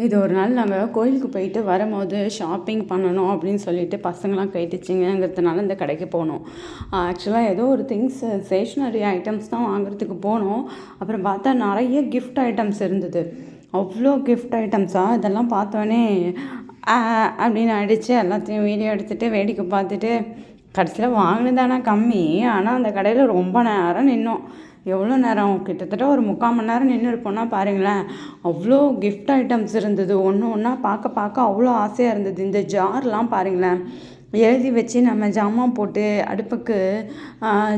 இது ஒரு நாள் நாங்கள் கோயிலுக்கு போயிட்டு வரும்போது ஷாப்பிங் பண்ணணும் அப்படின்னு சொல்லிட்டு பசங்களாம் கேட்டுச்சிங்கங்கிறதுனால இந்த கடைக்கு போனோம். ஆக்சுவலாக ஏதோ ஒரு திங்ஸ் ஸ்டேஷ்னரி ஐட்டம்ஸ் தான் வாங்குறதுக்கு போனோம். அப்புறம் பார்த்தா நிறைய கிஃப்ட் ஐட்டம்ஸ் இருந்தது. அவ்வளோ கிஃப்ட் ஐட்டம்ஸாக இதெல்லாம் பார்த்தோன்னே அப்படின்னு ஆயிடுச்சு. எல்லாத்தையும் வீடியோ எடுத்துகிட்டு வேடிக்கை பார்த்துட்டு கடைசியில் வாங்கினதானா கம்மி, ஆனால் அந்த கடையில் ரொம்ப நேரம் நின்னோம். எவ்வளோ நேரம், கிட்டத்தட்ட ஒரு 3/4 மணி நேரம் நின்று இருப்போம்னா பாருங்களேன். அவ்வளோ கிஃப்ட் ஐட்டம்ஸ் இருந்தது. ஒன்று ஒன்றா பார்க்க பார்க்க அவ்வளோ ஆசையாக இருந்தது. இந்த ஜார்லாம் பாருங்களேன், எழுதி வச்சு நம்ம ஜாமான் போட்டு அடுப்புக்கு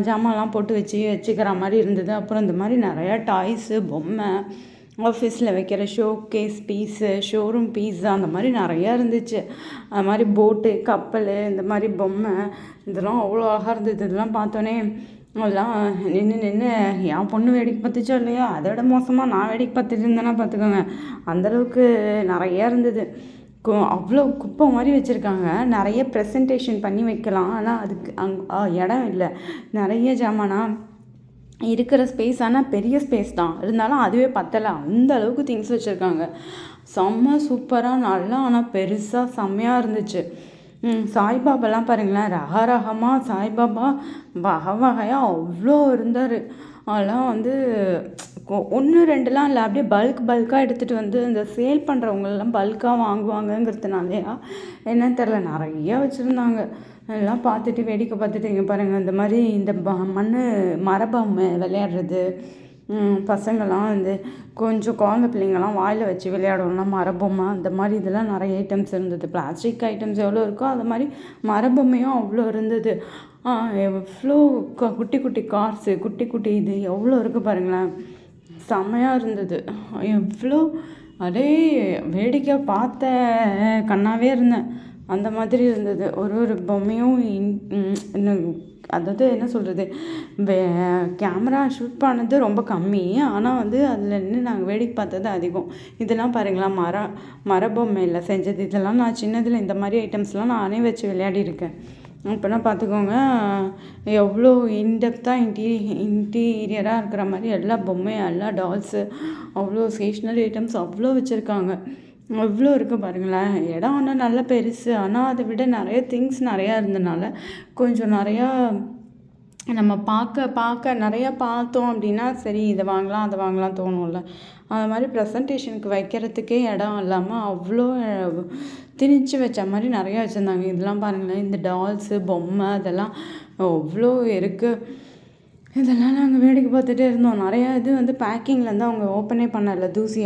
ஜாமான்லாம் போட்டு வச்சுக்கிற மாதிரி இருந்தது. அப்புறம் இந்த மாதிரி நிறையா டாய்ஸு, பொம்மை, ஆஃபீஸில் வைக்கிற showcase piece, showroom piece, அந்த மாதிரி நிறையா இருந்துச்சு. அது மாதிரி போட்டு, கப்பல், இந்த மாதிரி பொம்மை, இதெல்லாம் அவ்வளோ அழகாக இருந்தது. இதெல்லாம் பார்த்தோன்னே அதெல்லாம் நின்று என் பொண்ணு வேடிக்கை பார்த்துச்சோ இல்லையோ, அதை விட மோசமாக நான் வேடிக்கை பார்த்துட்டு இருந்தேன்னா பார்த்துக்கோங்க. அந்தளவுக்கு நிறையா இருந்தது. அவ்வளோ குப்பை மாதிரி வச்சுருக்காங்க. நிறைய ப்ரெசன்டேஷன் பண்ணி வைக்கலாம், ஆனால் அதுக்கு இடம் இல்லை. நிறைய ஜாமானா இருக்கிற ஸ்பேஸ், ஆனால் பெரிய ஸ்பேஸ் தான் இருந்தாலும் அதுவே பத்தலை. அந்த அளவுக்கு திங்ஸ் வச்சுருக்காங்க. செம்ம சூப்பராக நல்லா, ஆனால் பெருசாக செம்மையாக இருந்துச்சு. சாய்பாபாலாம் பாருங்களேன், ரகரகமாக சாய்பாபா வகை வகையாக அவ்வளோ இருந்தார். அதெல்லாம் வந்து 1 2லாம் இல்லை, அப்படியே பல்காக எடுத்துகிட்டு வந்து இந்த சேல் பண்ணுறவங்களெல்லாம் பல்காக வாங்குவாங்கங்கிறதுனாலையா என்னன்னு தெரில, நிறைய வச்சுருந்தாங்க. எல்லாம் பார்த்துட்டு வேடிக்கை பார்த்துட்டு இங்கே பாருங்கள், இந்த மாதிரி இந்த மரபொம்மை விளையாடுறது, பசங்கள்லாம் வந்து கொஞ்சம் குழந்த பிள்ளைங்கள்லாம் வாயில் வச்சு விளையாடணும்னா மரபொம்மை, அந்த மாதிரி இதெல்லாம் நிறைய ஐட்டம்ஸ் இருந்தது. பிளாஸ்டிக் ஐட்டம்ஸ் எவ்வளோ இருக்கோ அது மாதிரி மரபொம்மையும் அவ்வளோ இருந்தது. எவ்வளோ குட்டி குட்டி கார்ஸு, குட்டி குட்டி இது எவ்வளோ இருக்குது பாருங்களேன். செம்மையாக இருந்தது. எவ்வளோ அதே வேடிக்கை பார்த்த கண்ணாவே இருந்தேன். அந்த மாதிரி இருந்தது. ஒரு பொம்மையும் அதாவது என்ன சொல்கிறது, கேமரா ஷூட் பண்ணது ரொம்ப கம்மி, ஆனால் வந்து அதில் நின்று நாங்கள் வேடிக்கை பார்த்தது அதிகம். இதெல்லாம் பாருங்களேன், மரபொம்மையில் செஞ்சது. இதெல்லாம் நான் சின்னதில் இந்த மாதிரி ஐட்டம்ஸ்லாம் நானே வச்சு விளையாடிருக்கேன். அப்போனா பார்த்துக்கோங்க, எவ்வளோ இன்டெப்த்தாக இன்டீரியராக இருக்கிற மாதிரி எல்லா பொம்மையும், எல்லா டால்ஸு, அவ்வளோ ஸ்டேஷ்னரி ஐட்டம்ஸ் அவ்வளோ வச்சுருக்காங்க. எவ்வளோ இருக்குது பாருங்களேன். இடம் ஆனால் நல்லா பெருசு, ஆனால் அதை விட நிறைய திங்ஸ் நிறையா இருந்தனால கொஞ்சம் நிறையா நம்ம பார்க்க நிறையா பார்த்தோம் அப்படின்னா சரி இதை வாங்கலாம் அதை வாங்கலாம் தோணும்ல. அது மாதிரி ப்ரெசன்டேஷனுக்கு வைக்கிறதுக்கே இடம் இல்லாமல் அவ்வளோ திணிச்சு வச்ச மாதிரி நிறையா வச்சுருந்தாங்க. இதெல்லாம் பாருங்களேன், இந்த டால்ஸு, பொம்மை, அதெல்லாம் அவ்வளோ இருக்குது. இதெல்லாம் நாங்கள் வேடிக்கை பார்த்துட்டே இருந்தோம். நிறையா இது வந்து பேக்கிங்லேருந்து அவங்க ஓப்பனே பண்ணலை, தூசி